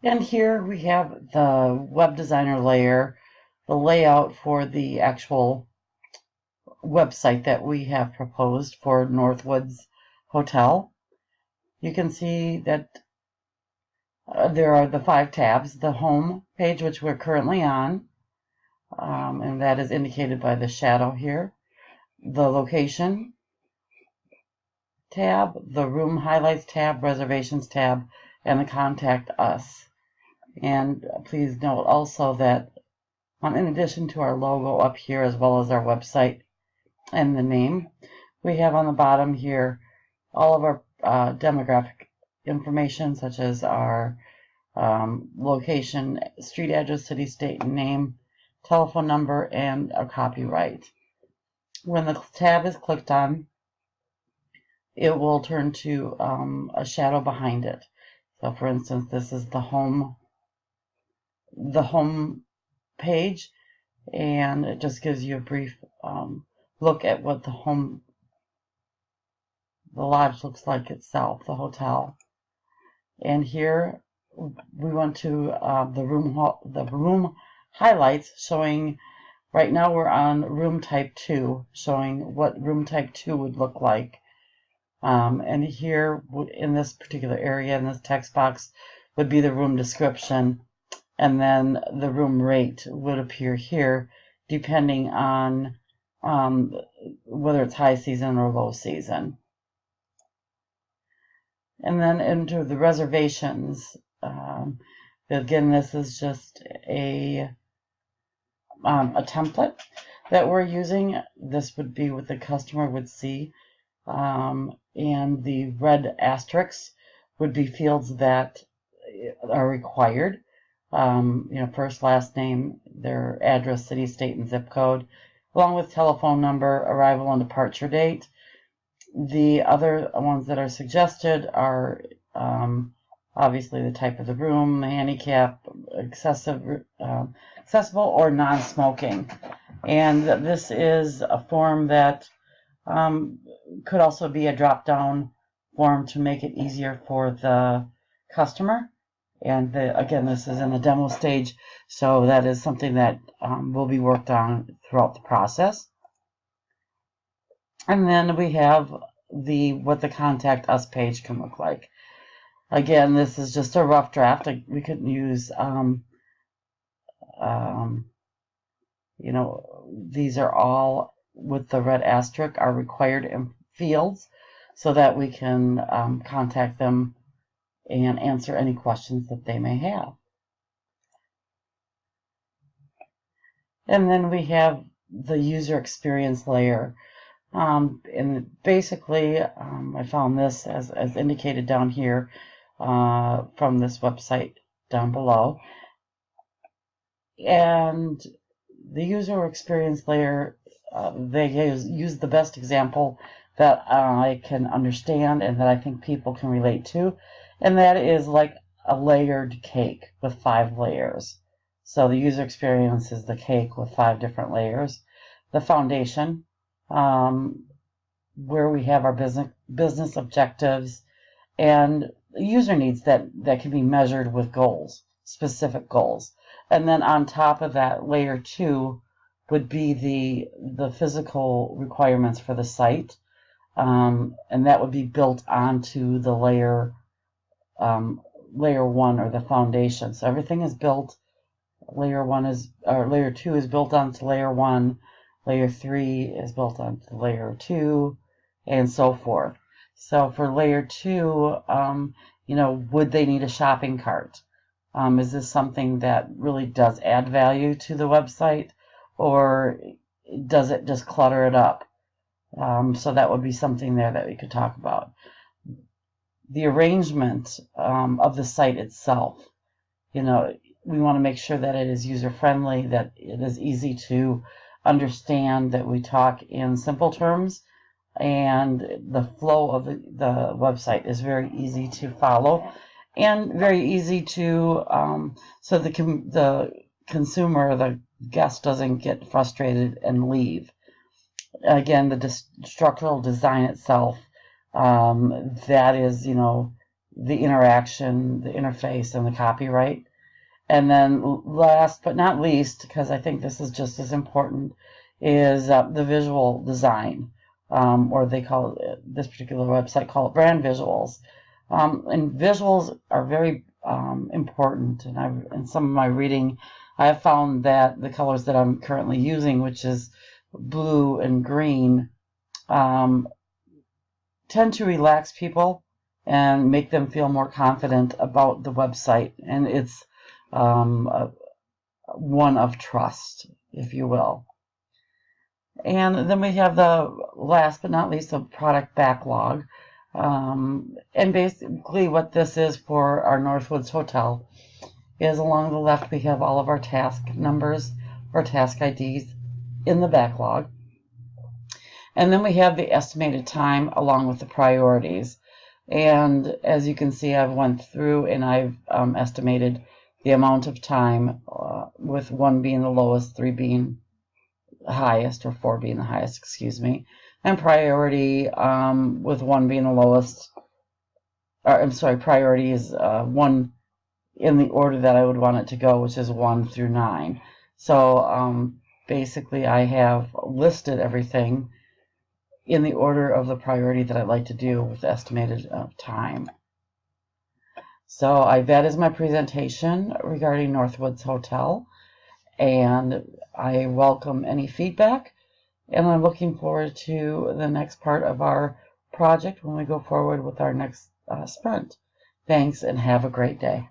And here we have the web designer layer, the layout for the actual website that we have proposed for Northwoods Hotel. You can see that there are the 5 tabs: the home page, which we're currently on, and that is indicated by the shadow here, the location tab, the room highlights tab, reservations tab, and the contact us. And please note also that in addition to our logo up here, as well as our website and the name, we have on the bottom here all of our demographic information, such as our location, street address, city, state, and name, telephone number, and a copyright. When the tab is clicked on, it will turn to a shadow behind it. So for instance, this is the home page, and it just gives you a brief look at what the lodge looks like itself, the hotel. And here we went to the room highlights, showing right now we're on room type 2, showing what room type 2 would look like. And here in this particular area, in this text box, would be the room description, and then the room rate would appear here depending on whether it's high season or low season. And then into the reservations, again, this is just a template that we're using. This would be what the customer would see, and the red asterisks would be fields that are required. First, last name, their address, city, state, and zip code, along with telephone number, arrival and departure date. The other ones that are suggested are obviously the type of the room, the handicap, accessible or non-smoking. And this is a form that could also be a drop-down form to make it easier for the customer. And again, this is in the demo stage, so that is something that will be worked on throughout the process. And then we have what the contact us page can look like. Again, this is just a rough draft. We couldn't use, these are all with the red asterisk are required fields, so that we can contact them and answer any questions that they may have. And then we have the user experience layer. And basically, I found this as indicated down here from this website down below. And the user experience layer, they use the best example that I can understand and that I think people can relate to, and that is like a layered cake with 5 layers. So the user experience is the cake with 5 different layers. The foundation, where we have our business objectives and user needs that can be measured with goals, specific goals. And then on top of that, layer 2 would be the physical requirements for the site, and that would be built onto the layer 1, or the foundation. So everything is built. Layer 2 is built onto layer 1. Layer 3 is built onto layer 2, and so forth. So for layer 2, would they need a shopping cart? Is this something that really does add value to the website, or does it just clutter it up? So that would be something there that we could talk about. The arrangement of the site itself. We want to make sure that it is user-friendly, that it is easy to understand, that we talk in simple terms, and the flow of the website is very easy to follow and very easy to so the consumer, the guest, doesn't get frustrated and leave. Again, the structural design itself, that is, the interaction, the interface, and the copyright. And then last but not least, because I think this is just as important, is the visual design, or they call it, this particular website call it brand visuals. And visuals are very important, and in some of my reading, I have found that the colors that I'm currently using, which is blue and green, tend to relax people and make them feel more confident about the website, and it's one of trust, if you will. And then we have the last but not least, the product backlog. And basically what this is for our Northwoods Hotel is along the left we have all of our task numbers or task IDs in the backlog. And then we have the estimated time along with the priorities. And as you can see, I've went through and I've estimated the amount of time, with 1 being the lowest, 3 being the highest, or 4 being the highest, excuse me, and priority, with 1 being the lowest, or I'm sorry, priority is 1 in the order that I would want it to go, which is 1 through 9. So basically I have listed everything in the order of the priority that I'd like to do with the estimated time. So that is my presentation regarding Northwoods Hotel, and I welcome any feedback, and I'm looking forward to the next part of our project when we go forward with our next sprint. Thanks, and have a great day.